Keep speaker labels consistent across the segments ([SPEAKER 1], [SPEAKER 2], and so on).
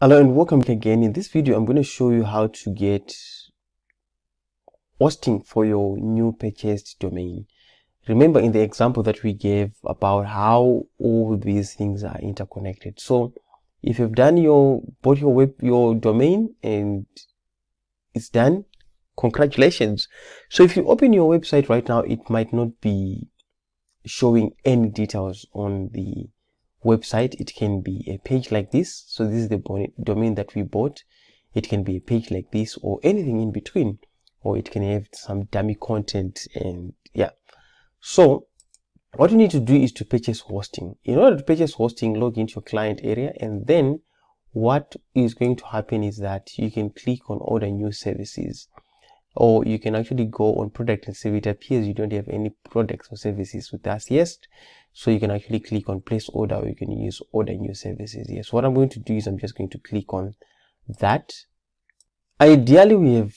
[SPEAKER 1] Hello and welcome again. In this video, I'm going to show you how to get hosting for your new purchased domain. Remember in the example that we gave about how all these things are interconnected. So if you've done bought your domain and it's done, congratulations. So if you open your website right now, it might not be showing any details on the website. It can be a page like this. So this is the domain that we bought. It can be a page like this or anything in between, or it can have some dummy content. And yeah, so what you need to do is to purchase hosting. In order to purchase hosting, log into your client area, and then what is going to happen is that you can click on order new services, or you can actually go on product and see it appears you don't have any products or services with us. Yes, so you can actually click on place order, or you can use order new services. Yes, what I'm going to do is I'm just going to click on that. Ideally, we have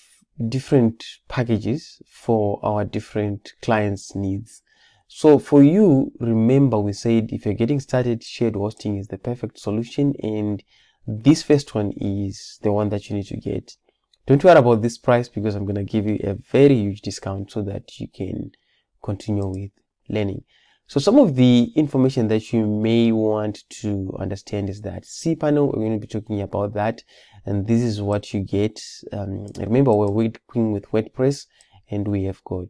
[SPEAKER 1] different packages for our different clients' needs. So for you, remember we said if you're getting started, shared hosting is the perfect solution, and this first one is the one that you need to get. Don't worry about this price because I'm going to give you a very huge discount so that you can continue with learning. So some of the information that you may want to understand is that cPanel, we're going to be talking about that, and this is what you get. Remember, we're working with WordPress, and we have got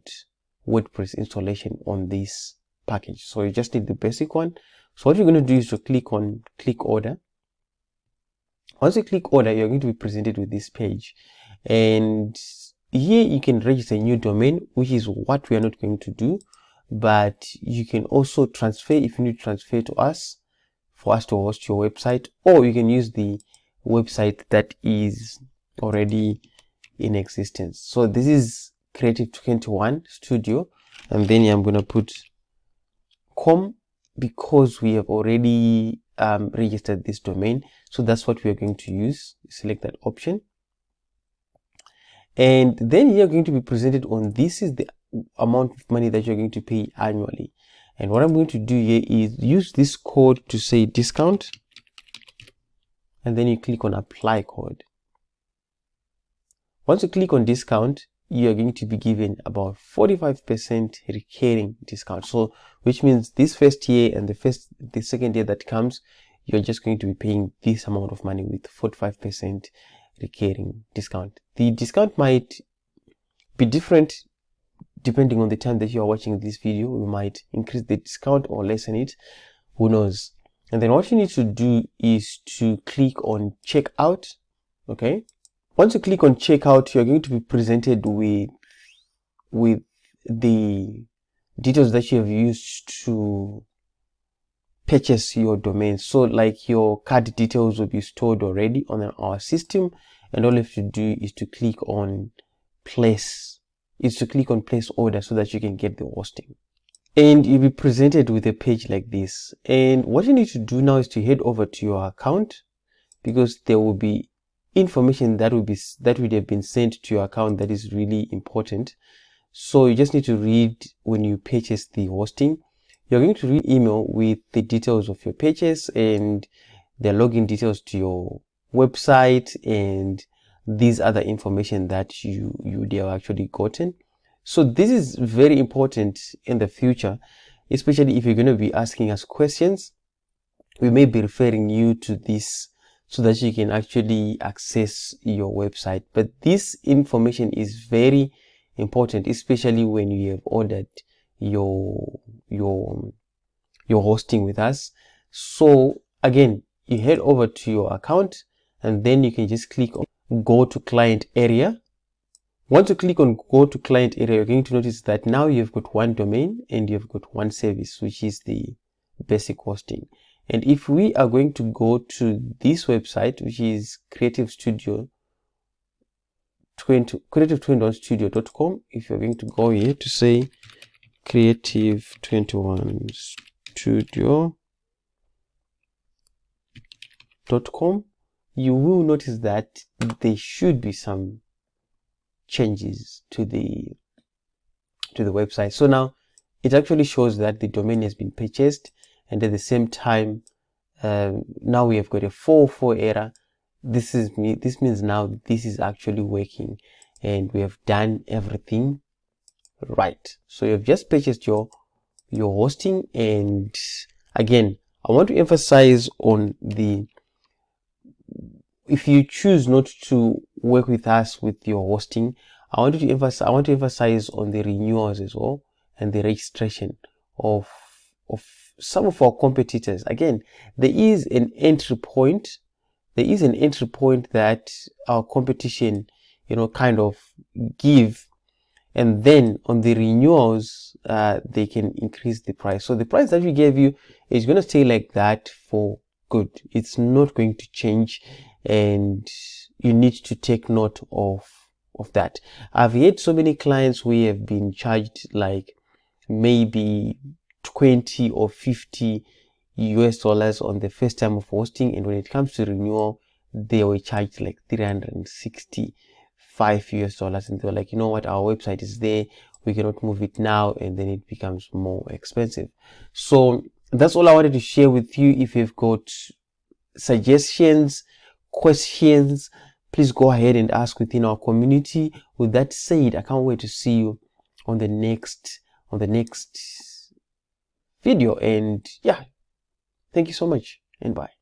[SPEAKER 1] WordPress installation on this package. So you just need the basic one. So what you're going to do is to click on click order. Once you click order, you're going to be presented with this page. And here you can register a new domain, which is what we are not going to do, but you can also transfer if you need to transfer to us for us to host your website, or you can use the website that is already in existence. So this is Creative 21 Studio, and then I'm going to put com because we have already registered this domain. So that's what we are going to use. Select that option. And then you're going to be presented on this is the amount of money that you're going to pay annually. And what I'm going to do here is use this code to say discount. And then you click on apply code. Once you click on discount, you are going to be given about 45% recurring discount. So which means this first year and the second year that comes, you're just going to be paying this amount of money with 45% recurring discount. The discount might be different depending on the time that you are watching this video. We might increase the discount or lessen it, who knows. And then what you need to do is to click on checkout. Okay, once you click on checkout, you're going to be presented with the details that you have used to purchase your domain. So like your card details will be stored already on our system, and all you have to do is to click on place order so that you can get the hosting, and you'll be presented with a page like this. And what you need to do now is to head over to your account, because there will be information that would have been sent to your account that is really important. So you just need to read when you purchase the hosting. You're going to read email with the details of your purchase and the login details to your website and these other information that you have actually gotten. So this is very important in the future, especially if you're going to be asking us questions. We may be referring you to this so that you can actually access your website. But this information is very important, especially when you have ordered your hosting with us. So again, you head over to your account, and then you can just click on go to client area. Once you click on go to client area, you're going to notice that now you've got one domain and you've got one service, which is the basic hosting. And if we are going to go to this website, which is creative21studio.com, if you're going to go here to say creative21studio.com, you will notice that there should be some changes to the website. So now it actually shows that the domain has been purchased, and at the same time now we have got a 404 error this means now this is actually working and we have done everything right. So you've just purchased your hosting. And again, I want to emphasize on if you choose not to work with us with your hosting, I want to emphasize on the renewals as well, and the registration of some of our competitors. Again, there is an entry point that our competition, kind of give, and then on the renewals, they can increase the price. So the price that we gave you is going to stay like that for good. It's not going to change, and you need to take note of that. I've had so many clients who have been charged like maybe 20 or 50 US dollars on the first time of hosting, and when it comes to renewal, they were charged like 365 US dollars, and they were like, you know what, our website is there, we cannot move it now, and then it becomes more expensive. So that's all I wanted to share with you. If you've got suggestions, questions, please go ahead and ask within our community. With that said, I can't wait to see you on the next video. And yeah, thank you so much, and bye.